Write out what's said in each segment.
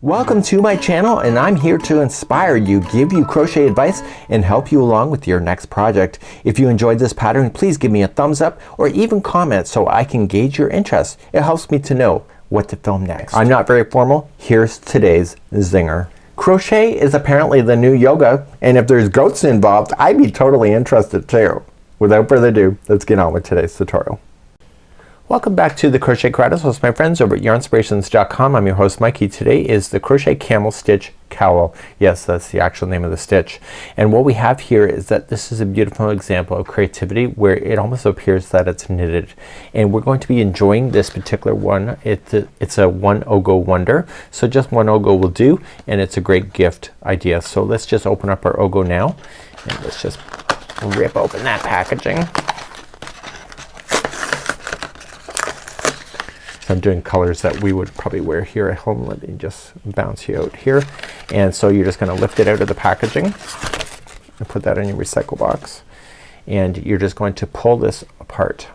Welcome to my channel, and I'm here to inspire you, give you crochet advice, and help you along with your next project. If you enjoyed this pattern, please give me a thumbs up or even comment so I can gauge your interest. It helps me to know what to film next. I'm not very formal. Here's today's zinger. Crochet is apparently the new yoga, and if there's goats involved, I'd be totally interested too. Without further ado, let's get on with today's tutorial. Welcome back to the Crochet Creatives with my friends over at yarnspirations.com. I'm your host Mikey. Today is the Crochet Camel Stitch Cowl. Yes, that's the actual name of the stitch. And what we have here is that this is a beautiful example of creativity where it almost appears that it's knitted. And we're going to be enjoying this particular one. It's a one Ogo wonder. So just one Ogo will do, and it's a great gift idea. So let's just open up our Ogo now, and let's just rip open that packaging. I'm doing colors that we would probably wear here at home. Let me just bounce you out here. And so you're just gonna lift it out of the packaging and put that in your recycle box. And you're just going to pull this apart.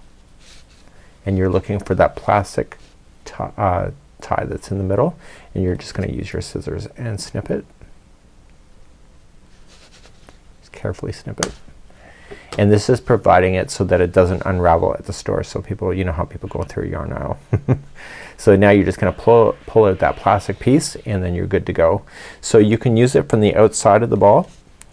And you're looking for that plastic tie that's in the middle. And you're just gonna use your scissors and snip it. Just carefully snip it. And this is providing it so that it doesn't unravel at the store. So people, you know how people go through a yarn aisle. So now you're just gonna pull out that plastic piece, and then you're good to go. So you can use it from the outside of the ball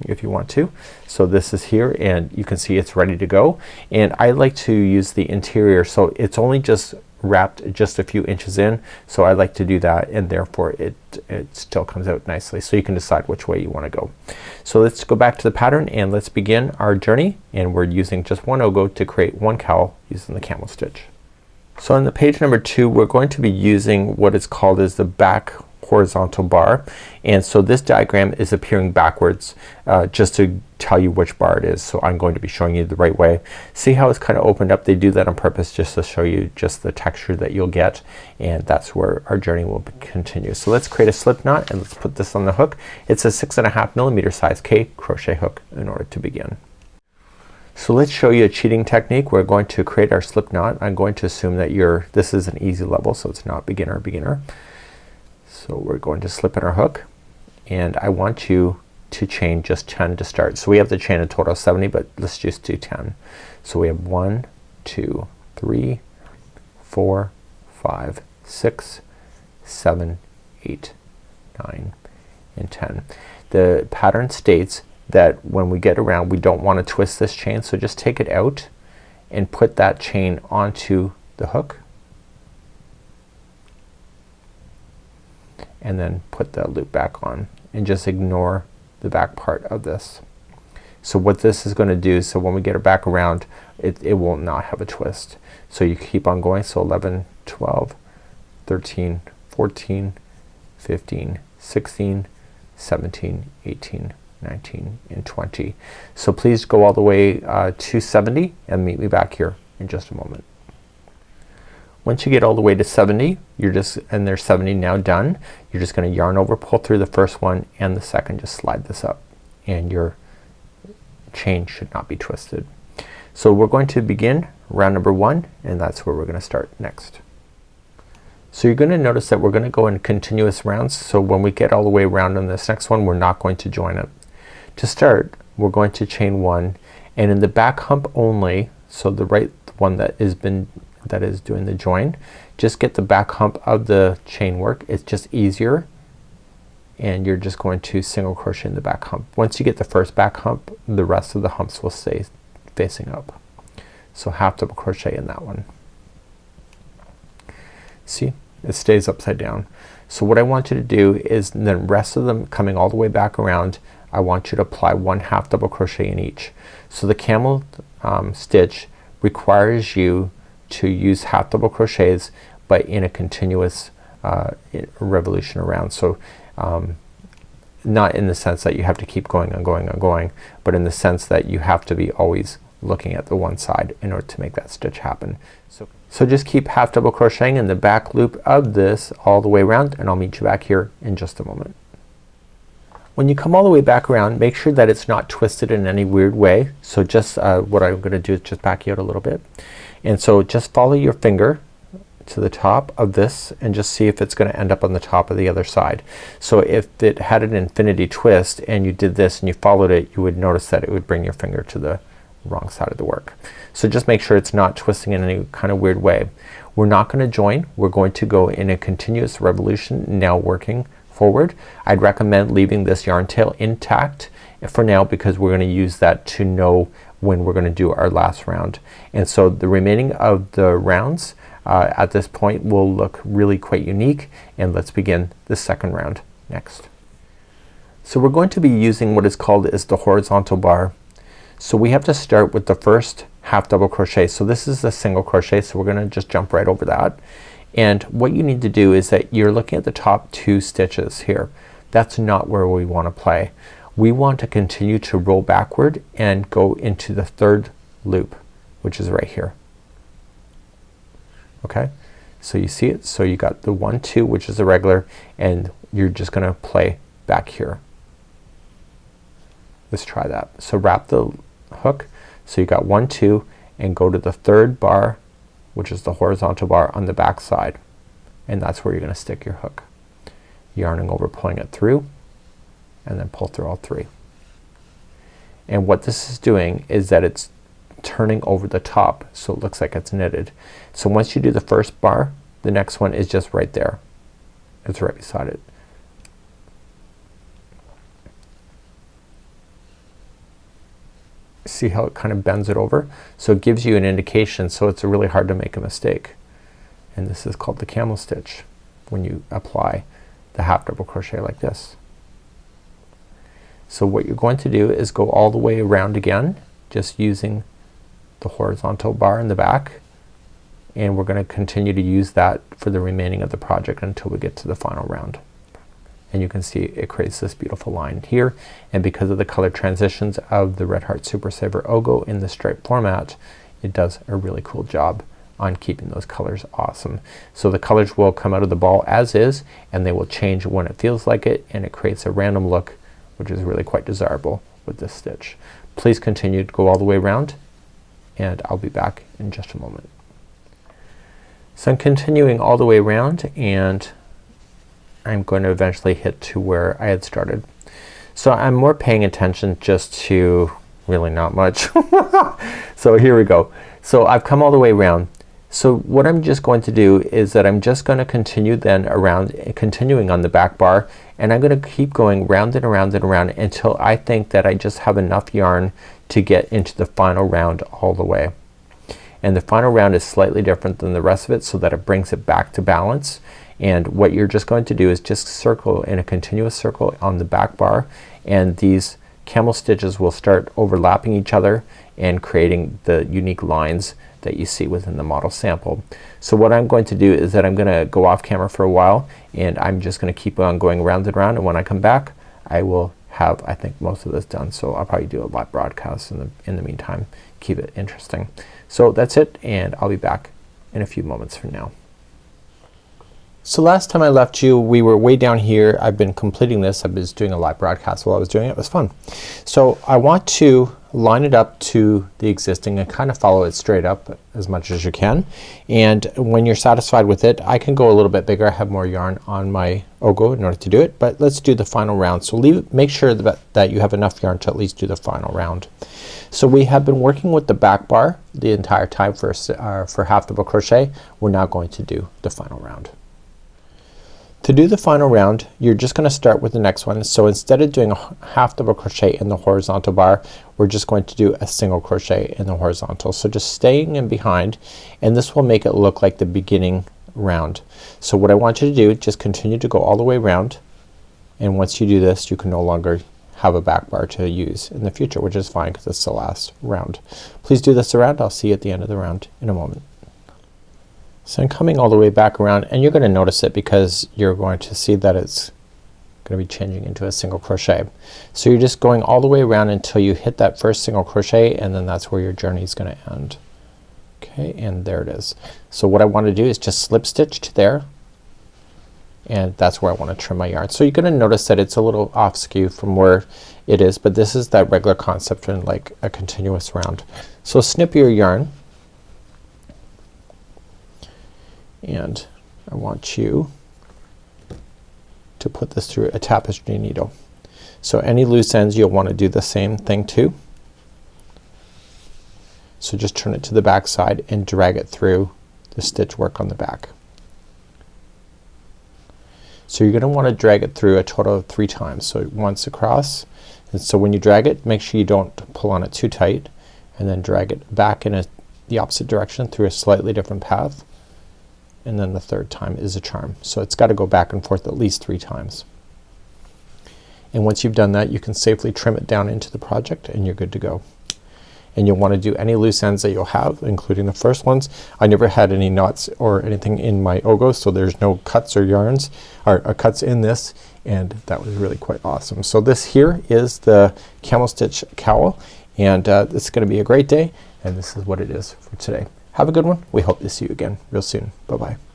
if you want to. So this is here, and you can see it's ready to go. And I like to use the interior, so it's only just wrapped just a few inches in. So I like to do that, and therefore it still comes out nicely. So you can decide which way you want to go. So let's go back to the pattern and let's begin our journey. And we're using just one Ogo to create one cowl using the camel stitch. So on the page number 2, we're going to be using what is called as the back horizontal bar. And so this diagram is appearing backwards just to tell you which bar it is. So I'm going to be showing you the right way. See how it's kind of opened up? They do that on purpose just to show you just the texture that you'll get, and that's where our journey will continue. So let's create a slip knot, and let's put this on the hook. It's a 6.5 millimeter size K crochet hook in order to begin. So let's show you a cheating technique. We're going to create our slip knot. I'm going to assume that this is an easy level, so it's not beginner. So we're going to slip in our hook, and I want you to chain just 10 to start. So we have to chain a total of 70, but let's just do 10. So we have 1, 2, 3, 4, 5, 6, 7, 8, 9, and 10. The pattern states that when we get around, we don't want to twist this chain, so just take it out and put that chain onto the hook, and then put the loop back on, and just ignore the back part of this. So what this is gonna do, so when we get it back around, it will not have a twist. So you keep on going. So 11, 12, 13, 14, 15, 16, 17, 18, 19, and 20. So please go all the way to 70 and meet me back here in just a moment. Once you get all the way to 70, and there's 70 now done, you're just gonna yarn over, pull through the first one and the second, just slide this up, and your chain should not be twisted. So we're going to begin round number 1, and that's where we're gonna start next. So you're gonna notice that we're gonna go in continuous rounds. So when we get all the way around on this next one, we're not going to join it. To start, we're going to chain 1, and in the back hump only, so the right one that is doing the join, just get the back hump of the chain work. It's just easier, and you're just going to single crochet in the back hump. Once you get the first back hump, the rest of the humps will stay facing up. So half double crochet in that one. See, it stays upside down. So what I want you to do is the rest of them coming all the way back around, I want you to apply 1 half double crochet in each. So the camel stitch requires you to use half double crochets, but in a continuous revolution around. So not in the sense that you have to keep going and going and going, but in the sense that you have to be always looking at the one side in order to make that stitch happen. So just keep half double crocheting in the back loop of this all the way around, and I'll meet you back here in just a moment. When you come all the way back around, make sure that it's not twisted in any weird way. So just what I'm gonna do is just back you out a little bit. And so just follow your finger to the top of this and just see if it's gonna end up on the top of the other side. So if it had an infinity twist and you did this and you followed it, you would notice that it would bring your finger to the wrong side of the work. So just make sure it's not twisting in any kind of weird way. We're not gonna join. We're going to go in a continuous revolution now working forward. I'd recommend leaving this yarn tail intact for now because we're gonna use that to know when we're gonna do our last round. And so the remaining of the rounds at this point will look really quite unique, and let's begin the second round next. So we're going to be using what is called the horizontal bar. So we have to start with the first half double crochet. So this is a single crochet, so we're gonna just jump right over that. And what you need to do is that you're looking at the top 2 stitches here. That's not where we wanna play. We want to continue to roll backward and go into the 3rd loop, which is right here. Okay, so you see it. So you got the 1, 2, which is the regular, and you're just gonna play back here. Let's try that. So wrap the hook, so you got 1, 2, and go to the 3rd bar, which is the horizontal bar on the back side, and that's where you're gonna stick your hook. Yarning over, pulling it through, and then pull through all 3. And what this is doing is that it's turning over the top so it looks like it's knitted. So once you do the first bar, the next one is just right there. It's right beside it. See how it kind of bends it over? So it gives you an indication, so it's really hard to make a mistake. And this is called the camel stitch when you apply the half double crochet like this. So what you're going to do is go all the way around again, just using the horizontal bar in the back, and we're gonna continue to use that for the remaining of the project until we get to the final round. And you can see it creates this beautiful line here, and because of the color transitions of the Red Heart Super Saver Ogo in the stripe format, it does a really cool job on keeping those colors awesome. So the colors will come out of the ball as is, and they will change when it feels like it, and it creates a random look which is really quite desirable with this stitch. Please continue to go all the way around, and I'll be back in just a moment. So I'm continuing all the way around, and I'm going to eventually hit to where I had started. So I'm more paying attention just to really not much. So here we go. So I've come all the way around. So what I'm just going to do is that I'm just gonna continue then around, continuing on the back bar, and I'm gonna keep going round and around and around until I think that I just have enough yarn to get into the final round all the way. And the final round is slightly different than the rest of it, so that it brings it back to balance. And what you're just going to do is just circle in a continuous circle on the back bar, and these camel stitches will start overlapping each other and creating the unique lines that you see within the model sample. So what I'm going to do is that I'm gonna go off camera for a while, and I'm just gonna keep on going round and round, and when I come back I will have, I think, most of this done. So I'll probably do a live broadcast in the meantime. Keep it interesting. So that's it, and I'll be back in a few moments from now. So last time I left you, we were way down here. I've been completing this. I was doing a live broadcast while I was doing it. It was fun. So I want to line it up to the existing and kind of follow it straight up as much as you can. And when you're satisfied with it, I can go a little bit bigger. I have more yarn on my Ogo in order to do it, but let's do the final round. So make sure that you have enough yarn to at least do the final round. So we have been working with the back bar the entire time for half double crochet. We're now going to do the final round. To do the final round, you're just gonna start with the next one. So instead of doing a half double crochet in the horizontal bar, we're just going to do a single crochet in the horizontal. So just staying in behind, and this will make it look like the beginning round. So what I want you to do, just continue to go all the way around, and once you do this, you can no longer have a back bar to use in the future, which is fine because it's the last round. Please do this around. I'll see you at the end of the round in a moment. So I'm coming all the way back around, and you're gonna notice it because you're going to see that it's gonna be changing into a single crochet. So you're just going all the way around until you hit that first single crochet, and then that's where your journey is gonna end. Okay, and there it is. So what I want to do is just slip stitch to there, and that's where I want to trim my yarn. So you're gonna notice that it's a little off skew from where it is, but this is that regular concept in like a continuous round. So snip your yarn, and I want you to put this through a tapestry needle. So any loose ends you'll want to do the same thing too. So just turn it to the back side and drag it through the stitch work on the back. So you're gonna want to drag it through a total of 3 times. So once across, and so when you drag it, make sure you don't pull on it too tight, and then drag it back in the opposite direction through a slightly different path, and then the 3rd time is a charm. So it's got to go back and forth at least 3 times. And once you've done that, you can safely trim it down into the project and you're good to go. And you'll want to do any loose ends that you'll have, including the first ones. I never had any knots or anything in my Ogo, so there's no cuts or yarns or cuts in this, and that was really quite awesome. So this here is the Camel Stitch Cowl, and it's gonna be a great day, and this is what it is for today. Have a good one. We hope to see you again real soon. Bye bye.